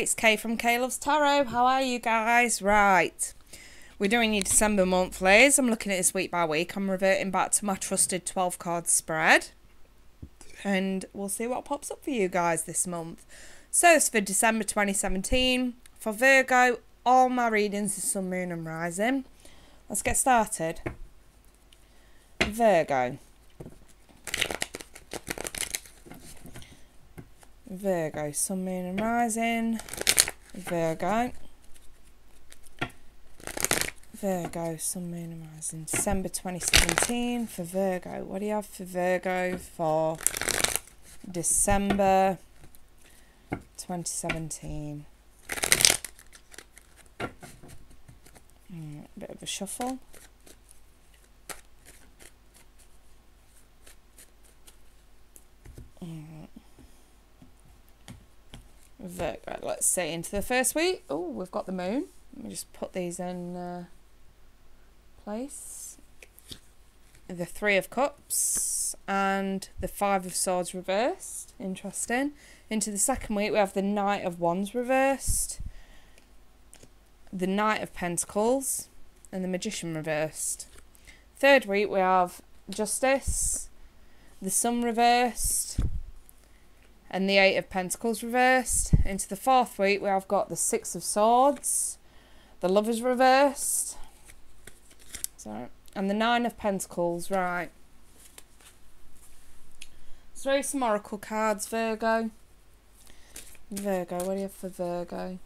it's Kay from kaylovestarot. How are you guys? Right, we're doing your December monthlies. I'm looking at this week by week. I'm reverting back to my trusted 12 card spread, and we'll see what pops up for you guys this month. So it's for December 2017. For Virgo, all my readings are sun, moon and rising. Let's get started. Virgo, sun, moon and rising. Virgo, sun, moon and rising. December 2017 for Virgo. What do you have for Virgo for December 2017? A bit of a shuffle. Virgo, let's see, into the first week. Oh, we've got the moon. Let me just put these in place. The 3 of Cups and the 5 of Swords reversed. Interesting. Into the second week, we have the Knight of Wands reversed, the Knight of Pentacles, and the Magician reversed. Third week, we have Justice, the Sun reversed, and the 8 of Pentacles reversed. Into the fourth week, we have got the 6 of Swords, the Lovers reversed, sorry, and the 9 of Pentacles. Right. Let's throw some oracle cards, Virgo. Virgo, what do you have for Virgo?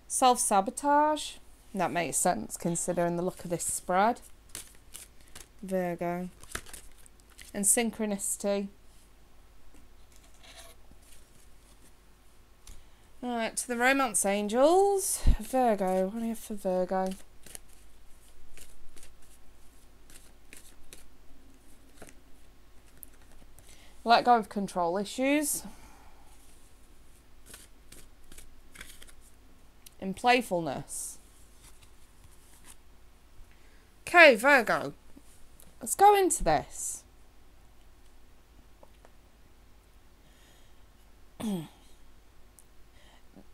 Self-sabotage. That makes sense considering the look of this spread. Virgo. And synchronicity. Alright, to the romance angels. Virgo, what do you have for Virgo? Let go of control issues. And playfulness. Okay, Virgo. Let's go into this.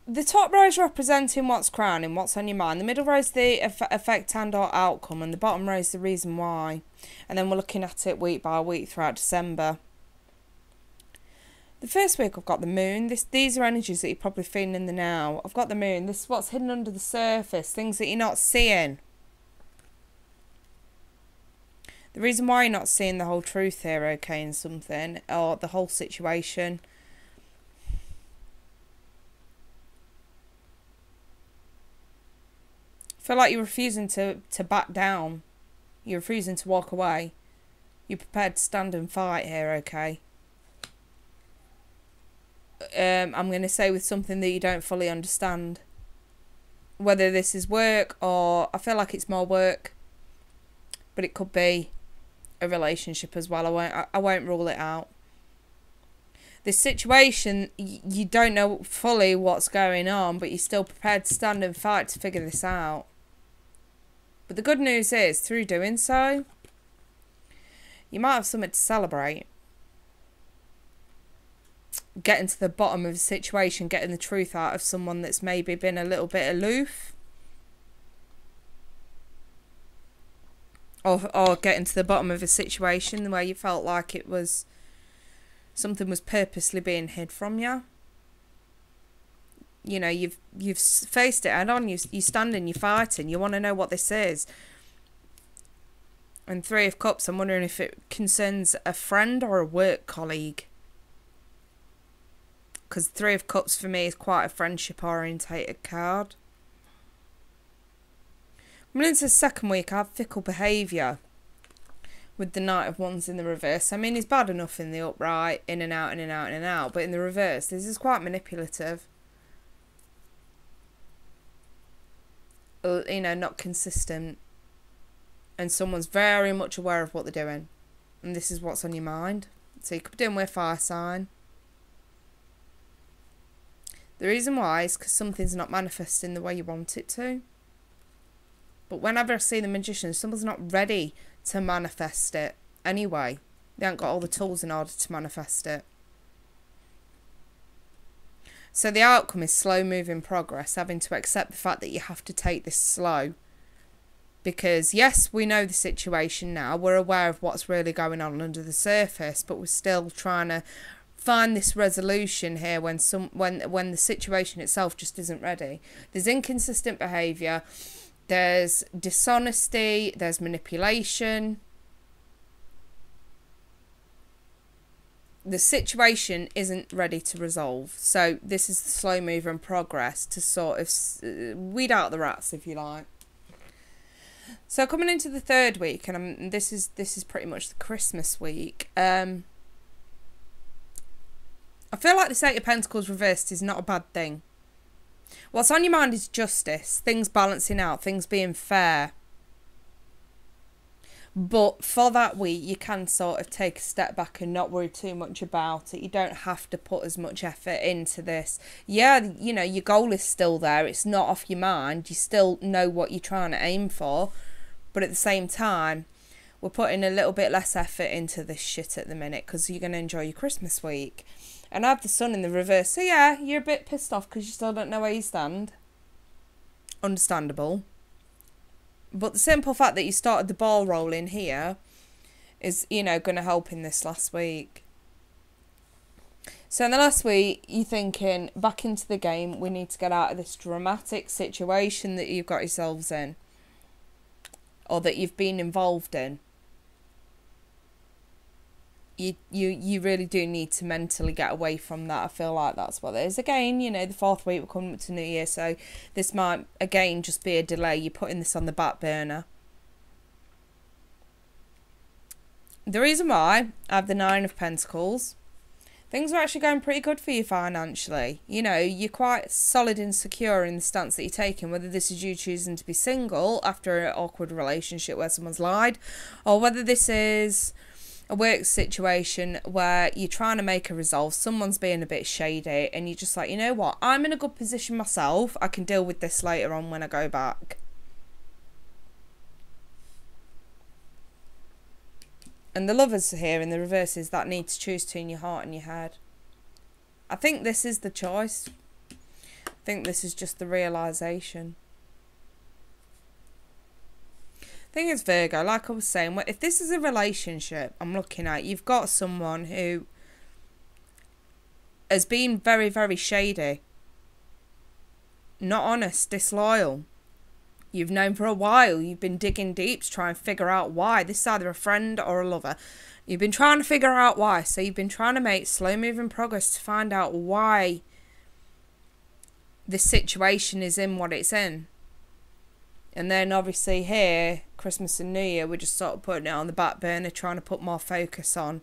The top row is representing what's crowning, what's on your mind. The middle row is the effect and or outcome, and the bottom row is the reason why. And then we're looking at it week by week throughout December. The first week I've got the moon. These are energies that you're probably feeling in the now. I've got the moon. This is what's hidden under the surface, things that you're not seeing. The reason why you're not seeing the whole truth here, okay, in something, or the whole situation. I feel like you're refusing to back down. You're refusing to walk away. You're prepared to stand and fight here, okay? I'm going to say with something that you don't fully understand. Whether this is work or... I feel like it's more work. But it could be a relationship as well. I won't rule it out. This situation, you don't know fully what's going on, but you're still prepared to stand and fight to figure this out. But the good news is, through doing so, you might have something to celebrate. Getting to the bottom of the situation, getting the truth out of someone that's maybe been a little bit aloof. Or getting to the bottom of a situation where you felt like it was... something was purposely being hid from you. You know, you've faced it head on. You're standing, you're fighting. You want to know what this is. And 3 of Cups, I'm wondering if it concerns a friend or a work colleague. Because 3 of Cups for me is quite a friendship orientated card. When into the second week, I have fickle behaviour. With the Knight of Wands in the reverse. I mean, he's bad enough in the upright, in and out, in and out, in and out. But in the reverse, this is quite manipulative. You know, not consistent. And someone's very much aware of what they're doing. And this is what's on your mind. So you could be doing with a fire sign. The reason why is because something's not manifesting the way you want it to. But whenever I see the Magician, someone's not ready to manifest it anyway. They haven't got all the tools in order to manifest it. So the outcome is slow moving progress, having to accept the fact that you have to take this slow. Because yes, we know the situation now, we're aware of what's really going on under the surface, but we're still trying to find this resolution here when the situation itself just isn't ready. There's inconsistent behaviour, there's dishonesty, there's manipulation. The situation isn't ready to resolve. So this is the slow mover in progress to sort of weed out the rats, if you like. So coming into the third week, and this is pretty much the Christmas week. I feel like this Eight of Pentacles reversed is not a bad thing. What's on your mind is justice, things balancing out, things being fair. But for that week, you can sort of take a step back and not worry too much about it. You don't have to put as much effort into this. Yeah, you know, your goal is still there. It's not off your mind. You still know what you're trying to aim for. But at the same time, we're putting a little bit less effort into this shit at the minute because you're going to enjoy your Christmas week. And I have the sun in the reverse. So yeah, you're a bit pissed off because you still don't know where you stand. Understandable. But the simple fact that you started the ball rolling here is, you know, going to help in this last week. So in the last week, you're thinking, back into the game, we need to get out of this dramatic situation that you've got yourselves in. Or that you've been involved in. You really do need to mentally get away from that. I feel like that's what it is. Again, you know, the fourth week we're coming up to New Year, so this might, again, just be a delay. You're putting this on the back burner. The reason why I have the Nine of Pentacles, things are actually going pretty good for you financially. You know, you're quite solid and secure in the stance that you're taking, whether this is you choosing to be single after an awkward relationship where someone's lied, or whether this is a work situation where you're trying to make a resolve, someone's being a bit shady, and you're just like, you know what, I'm in a good position myself, I can deal with this later on when I go back. And the Lovers here in the reverse is that need to choose between your heart and your head. I think this is the choice. I think this is just the realisation. Thing is, Virgo, like I was saying, if this is a relationship I'm looking at, you've got someone who has been very, very shady, not honest, disloyal. You've known for a while, you've been digging deep to try and figure out why. This is either a friend or a lover. You've been trying to figure out why. So you've been trying to make slow moving progress to find out why this situation is in what it's in. And then obviously here, Christmas and New Year, we're just sort of putting it on the back burner, trying to put more focus on,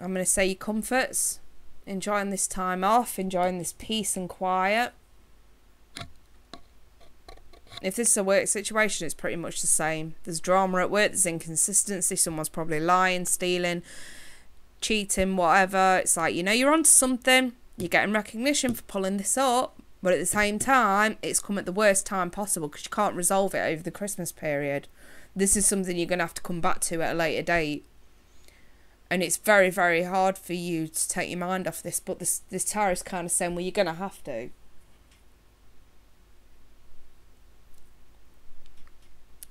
I'm going to say, your comforts, enjoying this time off, enjoying this peace and quiet. If this is a work situation, it's pretty much the same. There's drama at work, there's inconsistency, someone's probably lying, stealing, cheating, whatever. It's like, you know, you're onto something, you're getting recognition for pulling this up. But at the same time, it's come at the worst time possible because you can't resolve it over the Christmas period. This is something you're going to have to come back to at a later date. And it's very, very hard for you to take your mind off this. But this tarot is kind of saying, well, you're going to have to.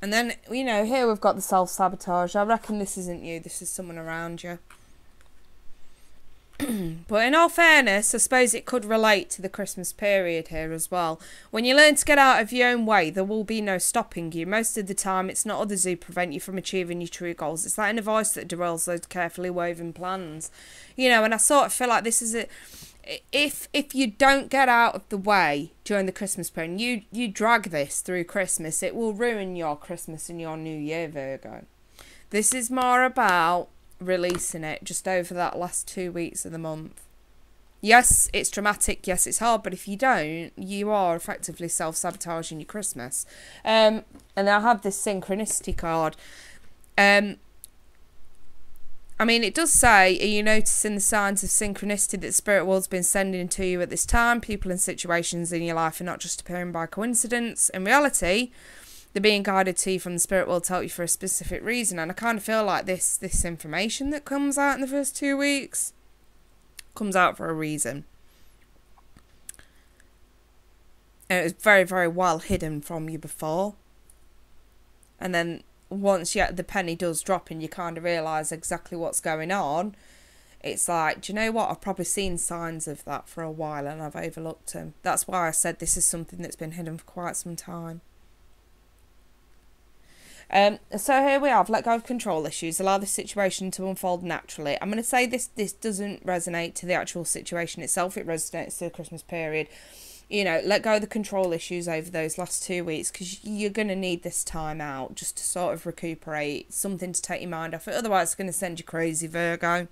And then, you know, here we've got the self-sabotage. I reckon this isn't you. This is someone around you. But in all fairness, I suppose it could relate to the Christmas period here as well. When you learn to get out of your own way, there will be no stopping you. Most of the time, it's not others who prevent you from achieving your true goals. It's that inner voice that derails those carefully woven plans. You know, and I sort of feel like this is it. If you don't get out of the way during the Christmas period, you drag this through Christmas, it will ruin your Christmas and your New Year, Virgo. This is more about releasing it just over that last 2 weeks of the month. Yes, it's dramatic, yes, it's hard, but if you don't, you are effectively self-sabotaging your Christmas. And I have this synchronicity card. I mean, it does say, are you noticing the signs of synchronicity that the spirit world's been sending to you at this time? People and situations in your life are not just appearing by coincidence. In reality, they're being guided to you from the spirit world to help you for a specific reason. And I kind of feel like this information that comes out in the first 2 weeks Comes out for a reason. And it was very, very well hidden from you before. And then once the penny does drop and you kind of realise exactly what's going on, it's like, do you know what? I've probably seen signs of that for a while and I've overlooked them. That's why I said this is something that's been hidden for quite some time. So here we have, let go of control issues, allow the situation to unfold naturally. I'm going to say this doesn't resonate to the actual situation itself. It resonates to the Christmas period. You know, let go of the control issues over those last 2 weeks, because you're going to need this time out just to sort of recuperate, something to take your mind off it. Otherwise, it's going to send you crazy, Virgo.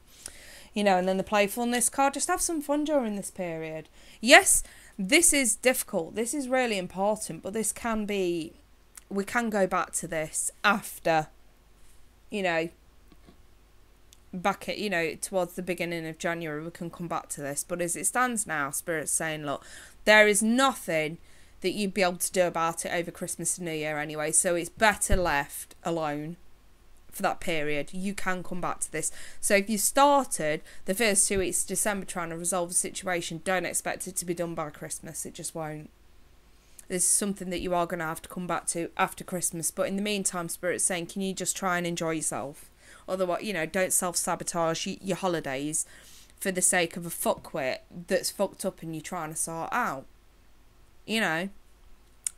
You know, and then the playfulness card, just have some fun during this period. Yes, this is difficult. This is really important, but this can be, we can go back to this after, you know, back at, you know, towards the beginning of January, we can come back to this. But as it stands now, Spirit's saying, look, there is nothing that you'd be able to do about it over Christmas and New Year anyway, so it's better left alone for that period. You can come back to this. So if you started the first 2 weeks of December trying to resolve a situation, don't expect it to be done by Christmas. It just won't. This is something that you are going to have to come back to after Christmas. But in the meantime, Spirit's saying, can you just try and enjoy yourself? Otherwise, you know, don't self-sabotage your holidays for the sake of a fuckwit that's fucked up and you're trying to sort out. You know,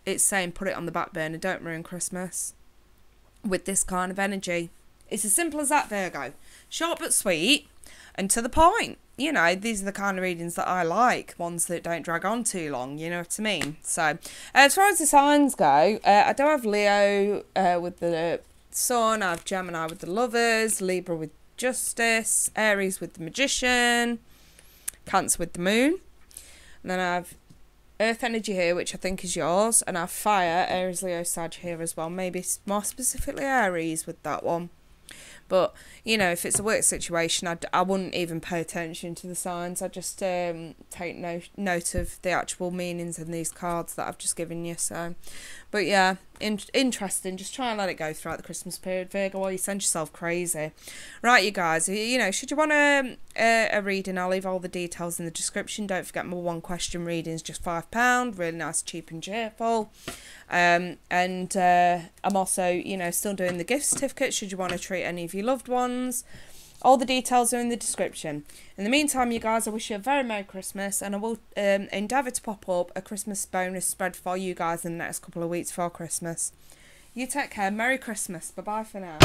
it's saying put it on the back burner. Don't ruin Christmas with this kind of energy. It's as simple as that, Virgo. Short but sweet and to the point. You know, these are the kind of readings that I like, ones that don't drag on too long, you know what I mean? So, as far as the signs go, I do have Leo with the Sun, I have Gemini with the Lovers, Libra with Justice, Aries with the Magician, Cancer with the Moon. And then I have Earth energy here, which I think is yours, and I have Fire, Aries, Leo, Sag here as well. Maybe more specifically Aries with that one. But, you know, if it's a work situation, I wouldn't even pay attention to the signs. I just take note of the actual meanings in these cards that I've just given you. So, but yeah, interesting. Just try and let it go throughout the Christmas period, Virgo, while you send yourself crazy. Right, you guys, you know, should you want a reading, I'll leave all the details in the description. Don't forget my 1 question readings, just £5. Really nice, cheap and cheerful. I'm also, you know, still doing the gift certificate should you want to treat any of your loved ones. All the details are in the description. In the meantime, you guys, I wish you a very Merry Christmas, and I will endeavour to pop up a Christmas bonus spread for you guys in the next couple of weeks for Christmas. You take care. Merry Christmas. Bye-bye for now.